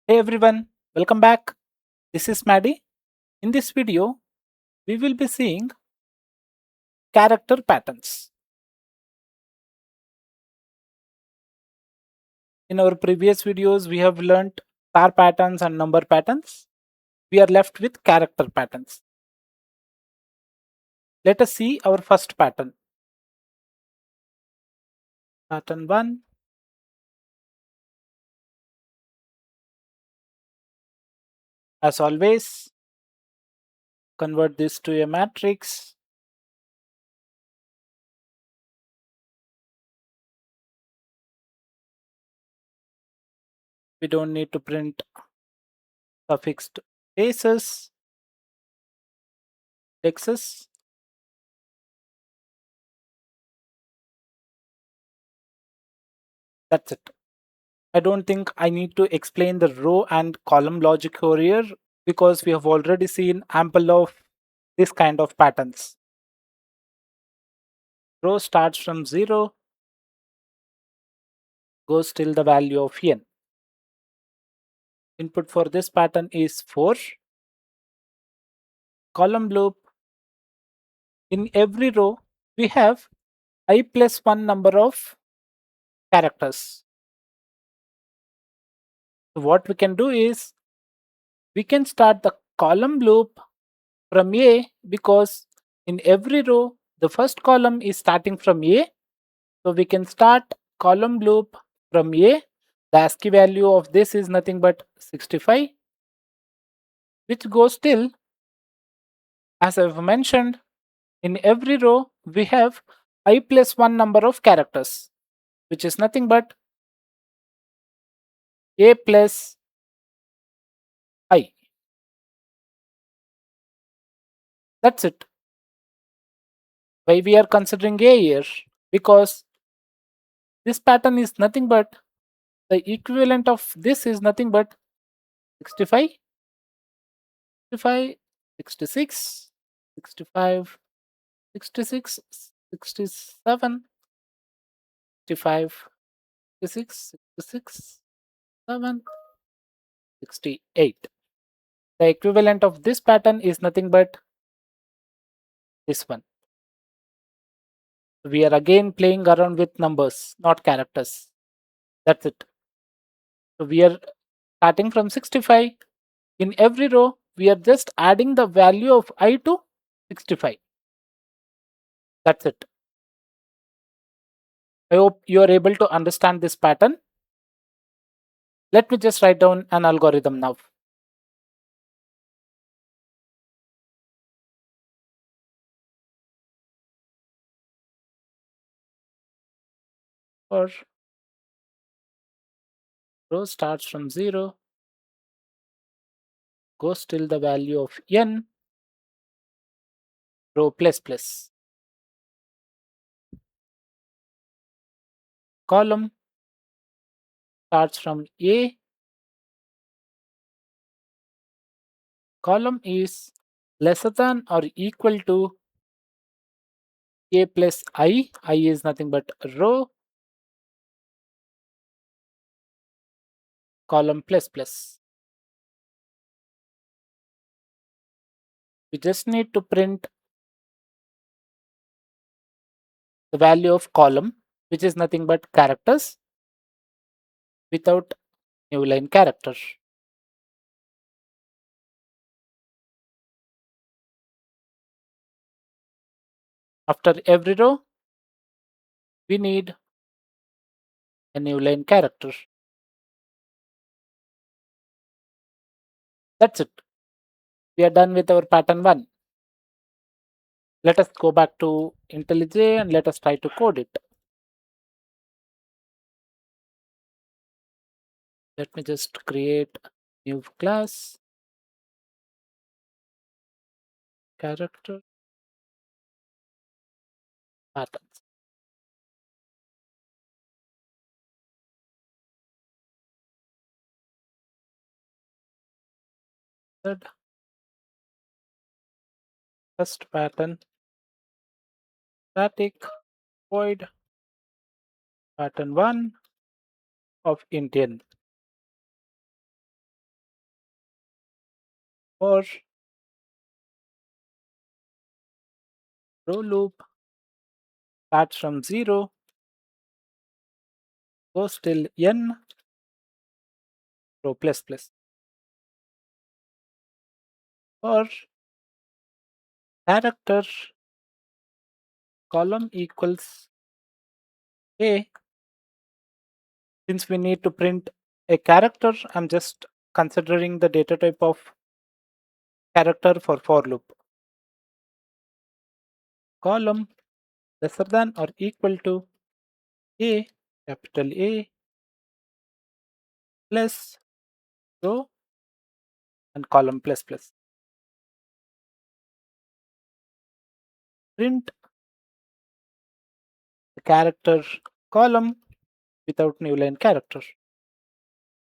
Hey everyone, welcome back. This is Maddie. In this video, we will be seeing character patterns. In our previous videos, we have learnt star patterns and number patterns. We are left with character patterns. Let us see our first pattern. Pattern 1. As always, convert this to a matrix. We don't need to print suffixed cases, indexes. That's it. I don't think I need to explain the row and column logic over here because we have already seen ample of this kind of patterns. Row starts from 0, goes till the value of n. Input for this pattern is 4. Column loop. In every row, we have I plus 1 number of characters. So what we can do is we can start the column loop from A because in every row, the first column is starting from A. So we can start column loop from A. The ASCII value of this is nothing but 65, which goes till, as I've mentioned, in every row we have I plus 1 number of characters, which is nothing but A plus I. That's it. Why we are considering A here? Because this pattern is nothing but the equivalent of this is nothing but 65, 65, 66, 65, 66, 67, 65, 66, 66, 7, 68. The equivalent of this pattern is nothing but this one. We are again playing around with numbers, not characters. That's it. So we are starting from 65. In every row, we are just adding the value of I to 65. That's it. I hope you are able to understand this pattern. Let me just write down an algorithm now. For row starts from 0, goes till the value of n, row plus plus. Column starts from A. Column is lesser than or equal to A plus I. I is nothing but row, column plus plus. We just need to print the value of column, which is nothing but characters without new line character. After every row, we need a new line character. That's it. We are done with our pattern 1. Let us go back to IntelliJ and let us try to code it. Let me just create a new class, character, patterns. Third, first pattern, static void pattern 1 of int n. For row loop starts from 0, goes till n row plus plus. For character column equals a, since we need to print a character, I'm just considering the data type of character for loop. Column lesser than or equal to a, capital A, plus row and column plus plus. Print the character column without new line character.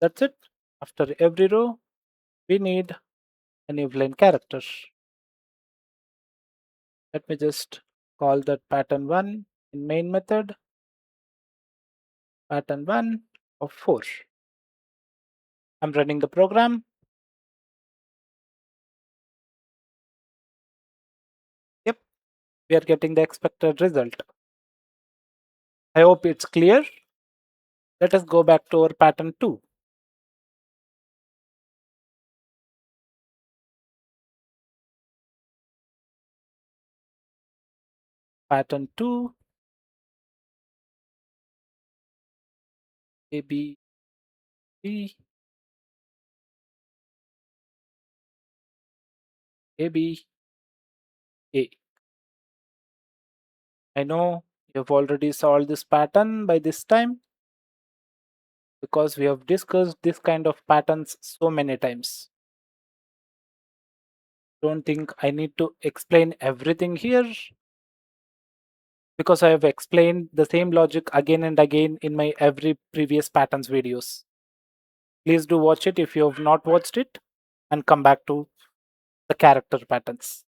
That's it. After every row, we need a new line character. Let me just call that pattern 1 in main method, pattern 1 of 4. I'm running the program. Yep, we are getting the expected result. I hope it's clear. Let us go back to our pattern 2. Pattern 2, A, B, C, A, B, A. I know you've already solved this pattern by this time because we have discussed this kind of patterns so many times. Don't think I need to explain everything here because I have explained the same logic again and again in my every previous patterns videos. Please do watch it if you have not watched it and come back to the character patterns.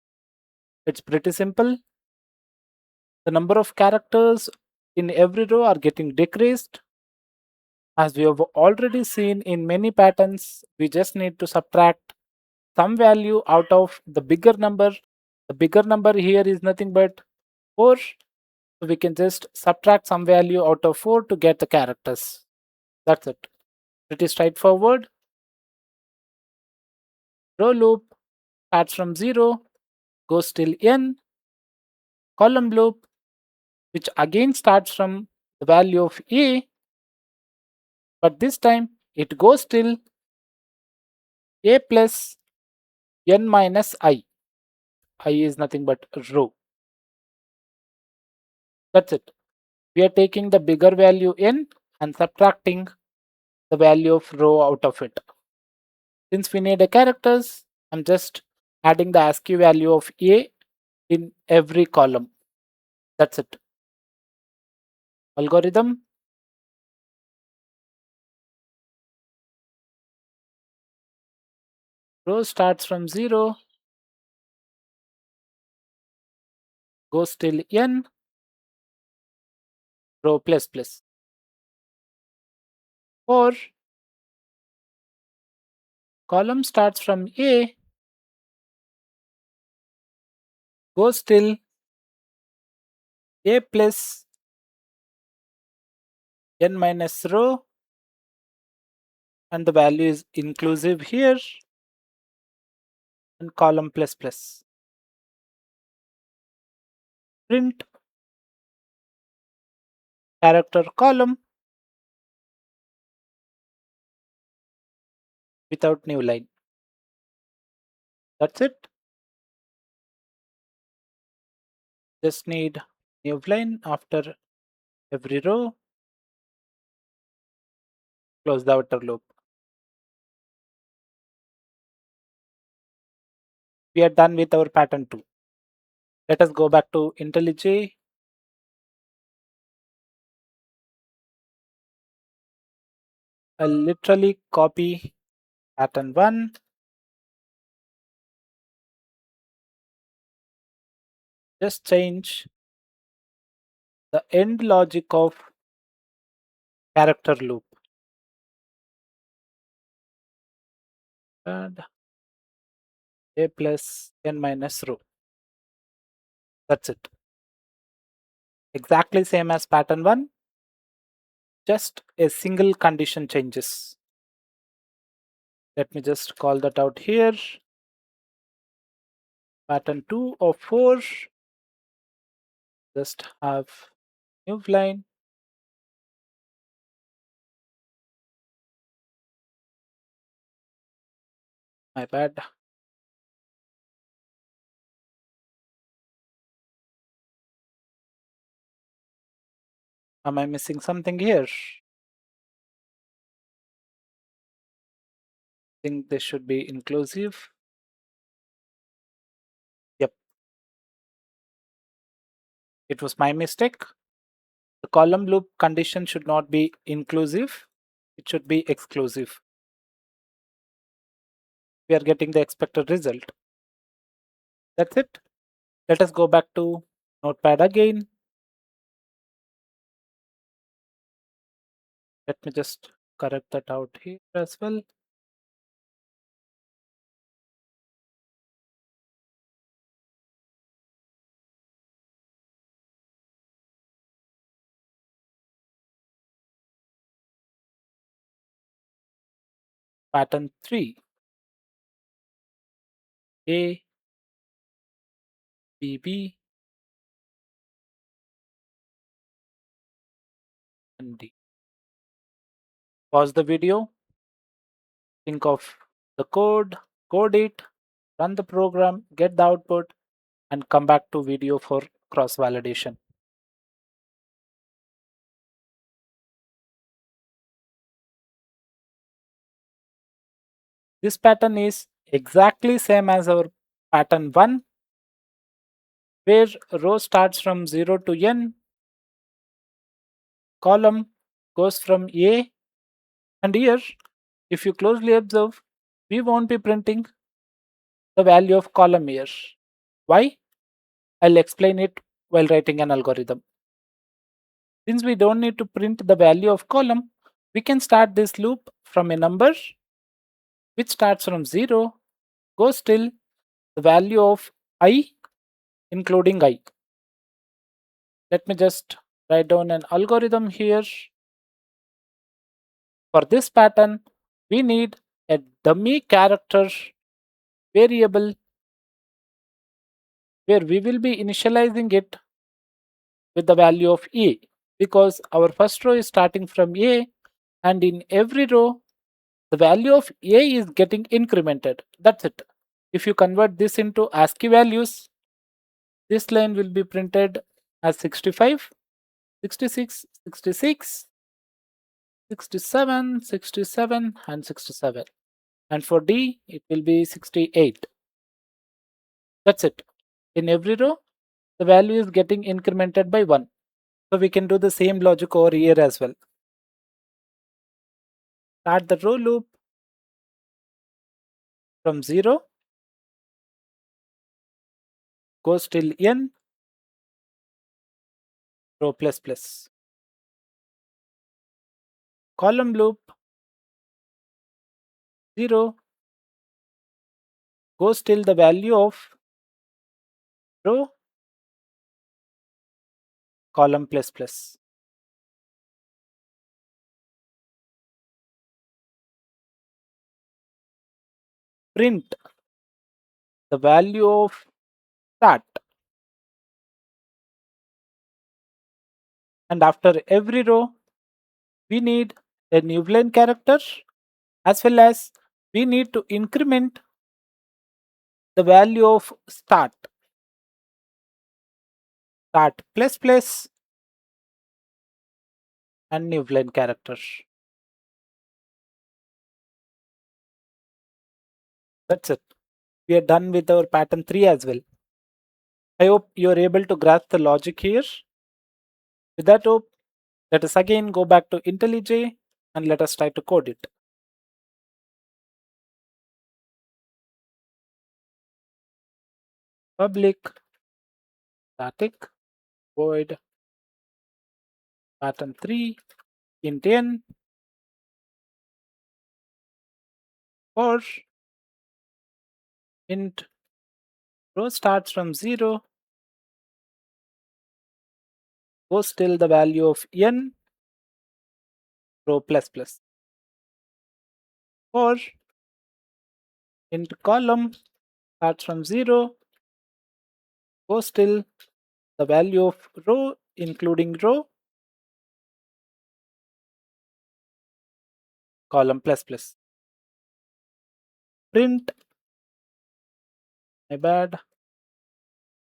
It's pretty simple. The number of characters in every row are getting decreased. As we have already seen in many patterns, we just need to subtract some value out of the bigger number. The bigger number here is nothing but 4. So we can just subtract some value out of 4 to get the characters. That's it. Pretty straightforward. Row loop starts from 0, goes till n. Column loop, which again starts from the value of a, but this time it goes till a plus n minus I. I is nothing but row. That's it. We are taking the bigger value n and subtracting the value of row out of it. Since we need a characters, I'm just adding the ASCII value of a in every column. That's it. Algorithm. Row starts from 0, goes till n, row plus plus. Or column starts from a, goes till a plus n minus row, and the value is inclusive here, and column plus plus. Print character column without new line. That's it. Just need new line after every row. Close the outer loop. We are done with our pattern 2. Let us go back to IntelliJ. I'll literally copy pattern 1. Just change the end logic of character loop. And A plus n minus row. That's it. Exactly same as pattern 1, just a single condition changes. Let me just call that out here. Pattern 2 of 4, just have new line. My bad. Am I missing something here? Think this should be inclusive. Yep, it was my mistake. The column loop condition should not be inclusive, it should be exclusive. We are getting the expected result. That's it. Let us go back to Notepad again. Let me just correct that out here as well. Pattern 3. A, B, B, and D. Pause the video, think of the code it, run the program, get the output, and come back to video for cross validation. This pattern is exactly same as our pattern 1, where row starts from 0 to n, column goes from A, and here, if you closely observe, we won't be printing the value of column here. Why? I'll explain it while writing an algorithm. Since we don't need to print the value of column, we can start this loop from a number which starts from 0, goes till the value of I, including I. Let me just write down an algorithm here. For this pattern, we need a dummy character variable where we will be initializing it with the value of A, because our first row is starting from A, and in every row the value of A is getting incremented. That's it. If you convert this into ASCII values, this line will be printed as 65, 66, 66, 67, 67, and 67. And for D, it will be 68. That's it. In every row, the value is getting incremented by 1. So we can do the same logic over here as well. Start the row loop from 0, goes till n, row plus plus. Column loop 0 goes till the value of row, column plus plus. Print the value of start, and after every row we need a new line character, as well as we need to increment the value of start plus plus and new line character. That's it. We are done with our pattern 3 as well. I hope you are able to grasp the logic here. With that hope, let us again go back to IntelliJ and let us try to code it. Public static void pattern 3 int n for int row starts from 0, goes till the value of n, row plus plus. Or int column starts from 0, goes till the value of row including row, column plus plus. Print, my bad,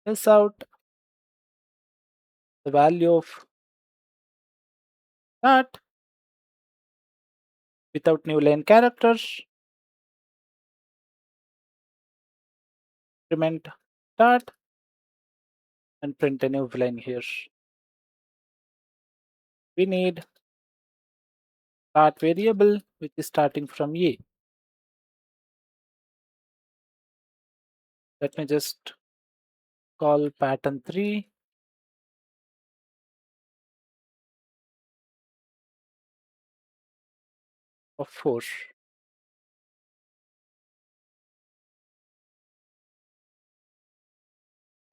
this out the value of that without new line characters, increment start, and print a new line here. We need start variable which is starting from a. Let me just call pattern 3 of 4.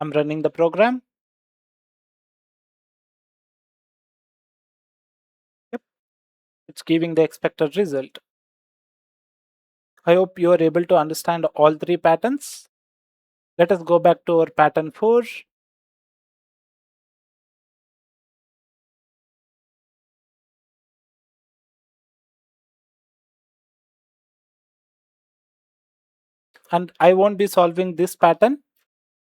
I'm running the program. Yep, it's giving the expected result. I hope you are able to understand all three patterns. Let us go back to our pattern 4. And I won't be solving this pattern.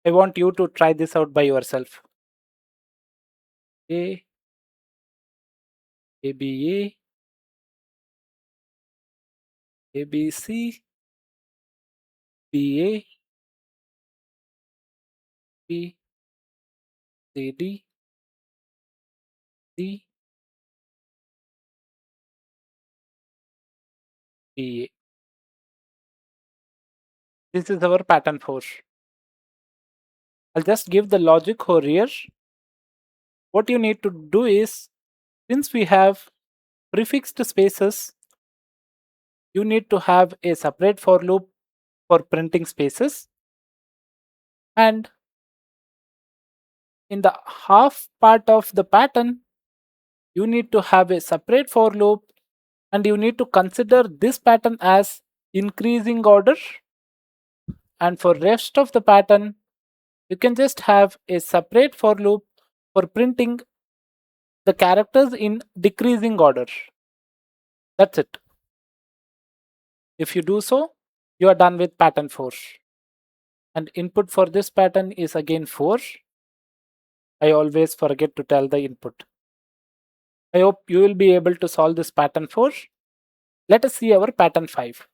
I want you to try this out by yourself. A, A, B, A, B, C, B, A, B, C, D, C, B, A. This is our pattern 4. I'll just give the logic over here. What you need to do is, since we have prefixed spaces, you need to have a separate for loop for printing spaces, and in the half part of the pattern you need to have a separate for loop, and you need to consider this pattern as increasing order, and for rest of the pattern you can just have a separate for loop for printing the characters in decreasing order. That's it. If you do so, you are done with pattern 4. And input for this pattern is again 4. I always forget to tell the input. I hope you will be able to solve this pattern 4. Let us see our pattern 5.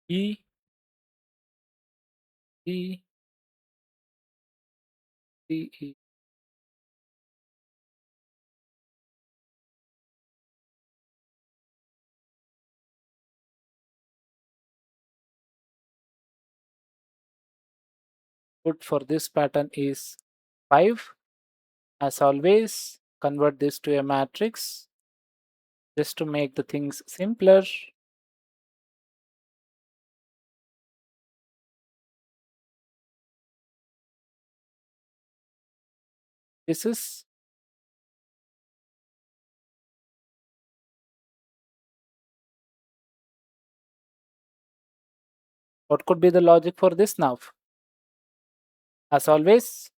E, E, C, E. Input for this pattern is 5. As always, convert this to a matrix just to make the things simpler. This is what could be the logic for this now. As always,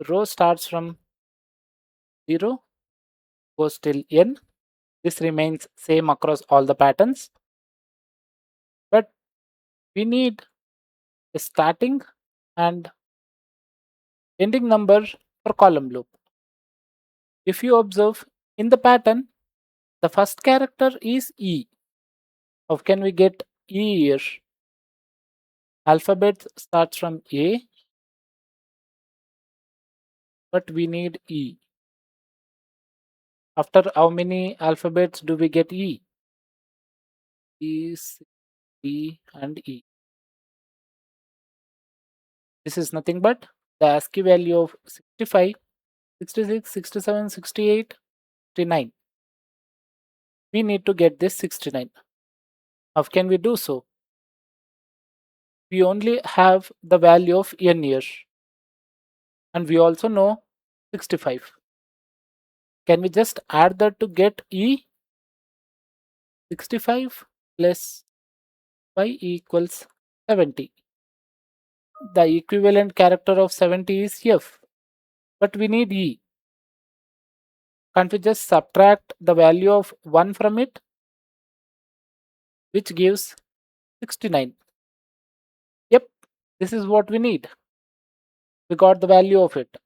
row starts from 0, goes till n. This remains same across all the patterns, but we need a starting and ending number for column loop. If you observe in the pattern, the first character is E. How can we get E here? Alphabet starts from A, but we need E. After how many alphabets do we get E? E, C, D, and E. This is nothing but the ASCII value of 65, 66, 67, 68, 69. We need to get this 69. How can we do so? We only have the value of n here, and we also know 65. Can we just add that to get E? 65 plus y equals 70. The equivalent character of 70 is F, but we need E. Can't we just subtract the value of 1 from it, which gives 69? Yep, this is what we need. We got the value of it.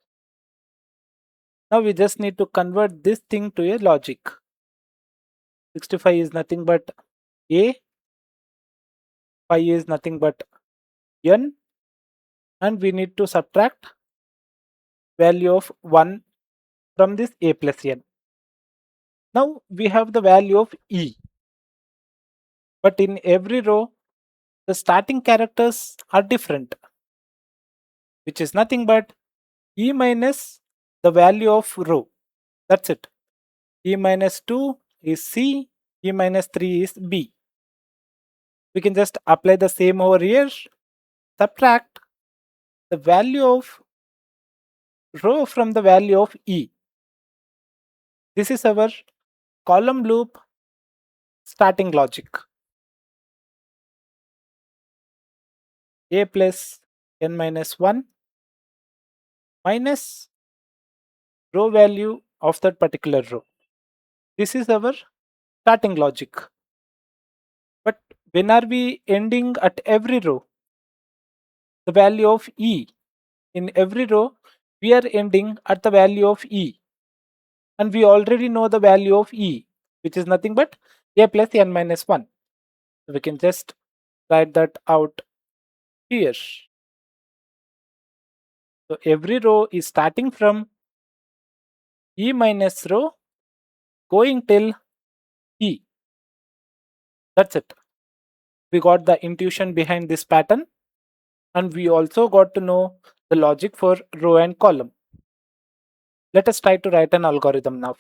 Now we just need to convert this thing to a logic. 65 is nothing but A, 5 is nothing but N, and we need to subtract value of 1 from this A plus N. Now we have the value of E, but in every row the starting characters are different, which is nothing but E minus the value of row. That's it. E minus 2 is C, E minus 3 is B. We can just apply the same over here, subtract the value of row from the value of E. This is our column loop starting logic. A plus n minus 1 minus row value of that particular row. This is our starting logic. But when are we ending at every row? The value of E. In every row, we are ending at the value of E. And we already know the value of E, which is nothing but A plus n minus 1. So we can just write that out here. So every row is starting from E minus row going till E. That's it. We got the intuition behind this pattern, and we also got to know the logic for row and column. Let us try to write an algorithm now.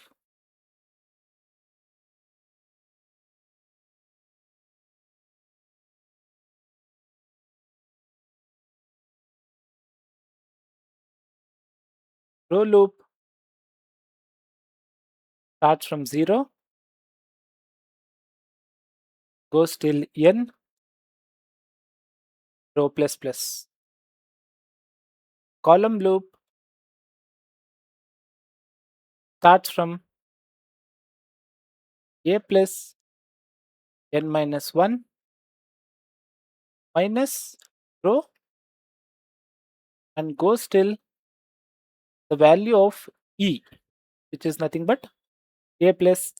Row loop starts from 0, goes till n, row plus plus. Column loop starts from A plus n minus 1 minus row and goes till the value of E, which is nothing but A plus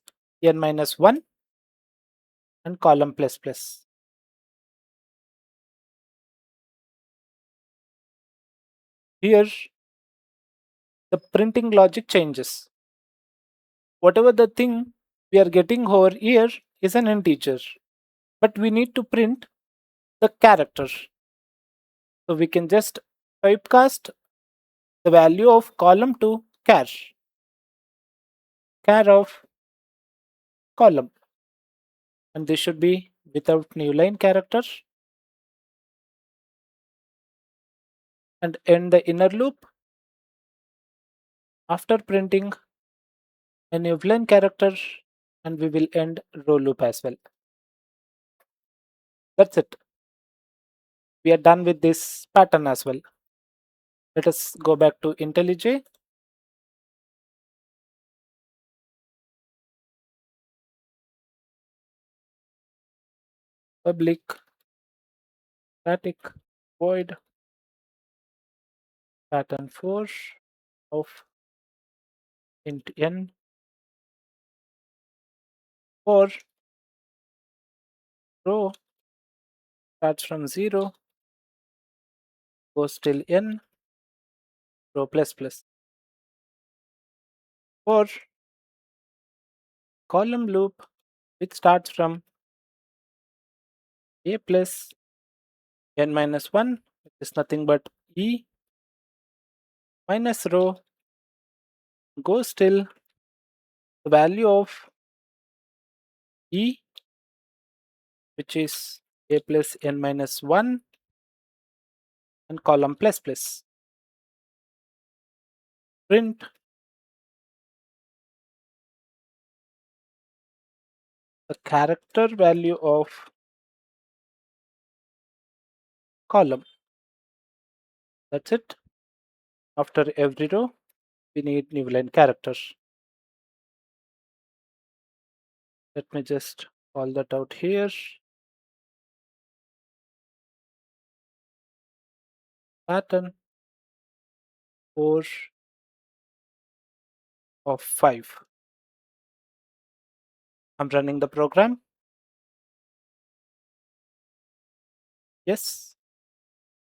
n minus 1 and column plus plus. Here, the printing logic changes. Whatever the thing we are getting over here is an integer, but we need to print the character. So we can just typecast the value of column to char of column, and this should be without new line character, and end the inner loop after printing a new line character, and we will end row loop as well. That's it. We are done with this pattern as well. Let us go back to IntelliJ. Public static void pattern 4 of int n for row starts from 0, goes till n, row plus plus. For column loop, which starts from A plus n minus 1, which is nothing but E, minus row goes till the value of E, which is A plus n minus 1, and column plus plus. Print the character value of column. That's it. After every row, we need new line character. Let me just call that out here. Pattern 4 of 5. I'm running the program. Yes.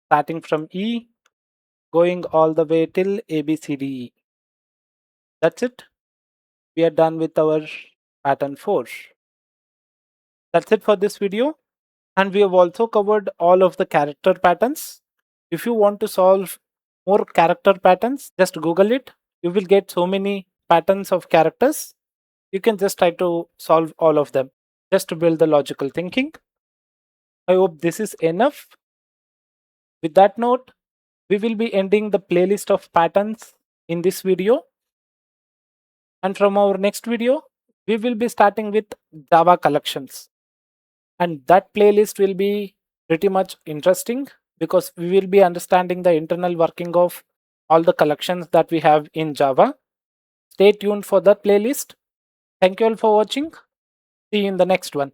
Starting from E, going all the way till ABCDE. That's it. We are done with our pattern 4. That's it for this video. And we have also covered all of the character patterns. If you want to solve more character patterns, just Google it. You will get so many patterns of characters. You can just try to solve all of them just to build the logical thinking. I hope this is enough. With that note, we will be ending the playlist of patterns in this video. And from our next video, we will be starting with Java collections. And that playlist will be pretty much interesting because we will be understanding the internal working of all the collections that we have in Java. Stay tuned for that playlist. Thank you all for watching. See you in the next one.